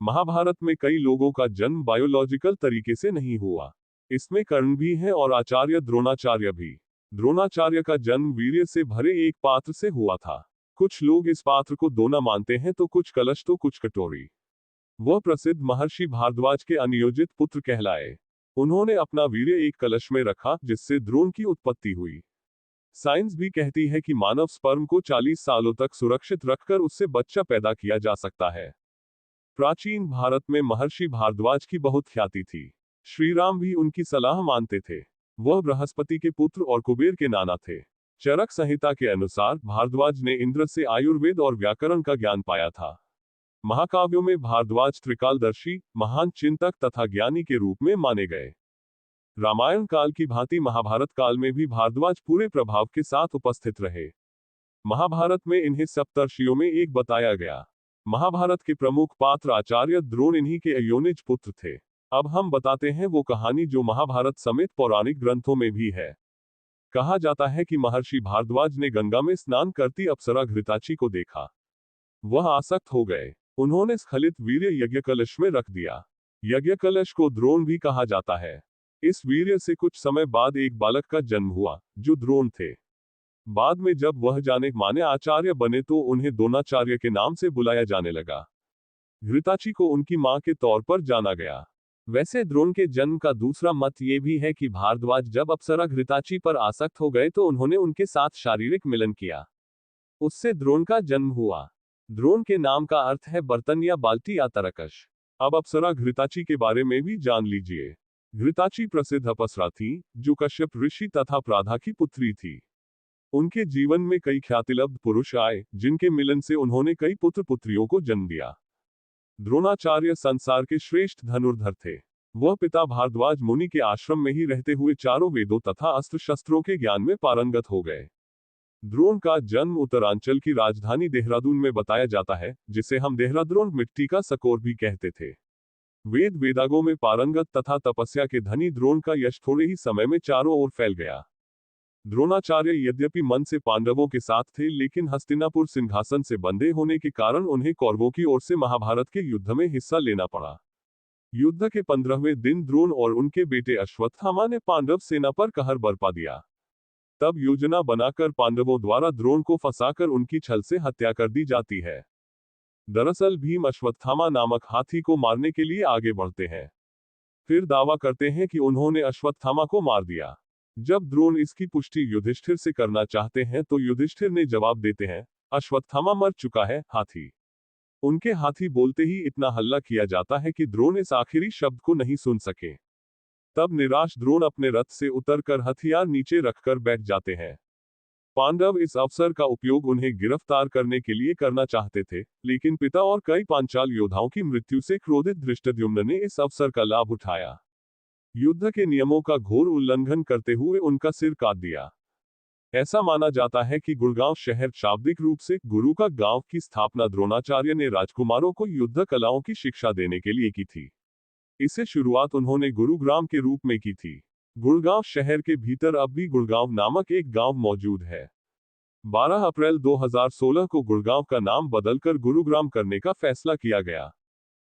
महाभारत में कई लोगों का जन्म बायोलॉजिकल तरीके से नहीं हुआ। इसमें कर्ण भी हैं और आचार्य द्रोणाचार्य भी। द्रोणाचार्य का जन्म वीर्य से भरे एक पात्र से हुआ था। कुछ लोग इस पात्र को दोना मानते हैं, तो कुछ कलश तो कुछ कटोरी। वह प्रसिद्ध महर्षि भारद्वाज के अनियोजित पुत्र कहलाए। उन्होंने अपना वीर्य एक कलश में रखा, जिससे द्रोण की उत्पत्ति हुई। साइंस भी कहती है कि मानव स्पर्म को 40 सालों तक सुरक्षित रखकर उससे बच्चा पैदा किया जा सकता है। प्राचीन भारत में महर्षि भारद्वाज की बहुत ख्याति थी। श्री राम भी उनकी सलाह मानते थे। वह बृहस्पति के पुत्र और कुबेर के नाना थे। चरक संहिता के अनुसार भारद्वाज ने इंद्र से आयुर्वेद और व्याकरण का ज्ञान पाया था। महाकाव्यों में भारद्वाज त्रिकालदर्शी, महान चिंतक तथा ज्ञानी के रूप में माने गए। रामायण काल की भांति महाभारत काल में भी भारद्वाज पूरे प्रभाव के साथ उपस्थित रहे। महाभारत में इन्हें सप्तर्षियों में एक बताया गया। महाभारत के प्रमुख पात्र आचार्य द्रोण इन्हीं के अयोनिज पुत्र थे। अब हम बताते हैं वो कहानी जो महाभारत समेत पौराणिक ग्रंथों में भी है। कहा जाता है कि महर्षि भारद्वाज ने गंगा में स्नान करती अप्सरा घृताची को देखा। वह आसक्त हो गए। उन्होंने स्खलित वीर्य यज्ञ कलश में रख दिया। यज्ञ कलश को द्रोण भी कहा जाता है। इस वीर्य से कुछ समय बाद एक बालक का जन्म हुआ, जो द्रोण थे। बाद में जब वह जाने माने आचार्य बने तो उन्हें द्रोणाचार्य के नाम से बुलाया जाने लगा। घृताची को उनकी मां के तौर पर जाना गया। वैसे द्रोण के जन्म का दूसरा मत ये भी है कि भारद्वाज जब अप्सरा घृताची पर आसक्त हो गए तो उन्होंने उनके साथ शारीरिक मिलन किया। उससे द्रोण का जन्म हुआ। द्रोण के नाम का अर्थ है बर्तन या बाल्टी या तरकश। अब अप्सरा घृताची के बारे में भी जान लीजिए। घृताची प्रसिद्ध अप्सरा थी, जो कश्यप ऋषि तथा प्राधा की पुत्री थी। उनके जीवन में कई ख्यातिलब्ध पुरुष आए, जिनके मिलन से उन्होंने कई पुत्र पुत्रियों को जन्म दिया। द्रोणाचार्य संसार के श्रेष्ठ धनुर्धर थे। वह पिता भारद्वाज मुनि के आश्रम में ही रहते हुए चारों वेदों तथा अस्त्र शस्त्रों के ज्ञान में पारंगत हो गए। द्रोण का जन्म उत्तरांचल की राजधानी देहरादून में बताया जाता है, जिसे हम देहरादून मिट्टी का सकोर भी कहते थे। वेद वेदागों में पारंगत तथा तपस्या के धनी द्रोण का यश थोड़े ही समय में चारों ओर फैल गया। द्रोणाचार्य यद्यपि मन से पांडवों के साथ थे, लेकिन हस्तिनापुर सिंहासन से बंधे होने के कारण उन्हें कौरवों की ओर से महाभारत के युद्ध में हिस्सा लेना पड़ा। युद्ध के 15वें दिन द्रोण और उनके बेटे अश्वत्थामा ने पांडव सेना पर कहर बरपा दिया। तब योजना बनाकर पांडवों द्वारा द्रोण को फंसाकर उनकी छल से हत्या कर दी जाती है। दरअसल भीम अश्वत्थामा नामक हाथी को मारने के लिए आगे बढ़ते हैं। फिर दावा करते हैं कि उन्होंने अश्वत्थामा को मार दिया। जब द्रोण इसकी पुष्टि युधिष्ठिर से करना चाहते हैं तो युधिष्ठिर ने जवाब देते हैं, अश्वत्थामा मर चुका है, हाथी। उनके हाथी बोलते ही इतना हल्ला किया जाता है कि द्रोण इस आखिरी शब्द को नहीं सुन सके। तब निराश द्रोण अपने रथ से उतरकर हथियार नीचे रखकर बैठ जाते हैं। पांडव इस अवसर का उपयोग उन्हें गिरफ्तार करने के लिए करना चाहते थे, लेकिन पिता और कई पांचाल योद्धाओं की मृत्यु से क्रोधित धृष्टद्युम्न ने इस अवसर का लाभ उठाया। युद्ध के नियमों का घोर उल्लंघन करते हुए उनका सिर काट दिया। ऐसा माना जाता है कि गुड़गांव शहर शाब्दिक रूप से गुरु का गांव की स्थापना द्रोणाचार्य ने राजकुमारों को युद्ध कलाओं की शिक्षा देने के लिए की थी। इसे शुरुआत उन्होंने गुरुग्राम के रूप में की थी। गुड़गांव शहर के भीतर अब भी गुड़गांव नामक एक गांव मौजूद है। 12 अप्रैल 2016 को गुड़गांव का नाम बदलकर गुरुग्राम करने का फैसला किया गया।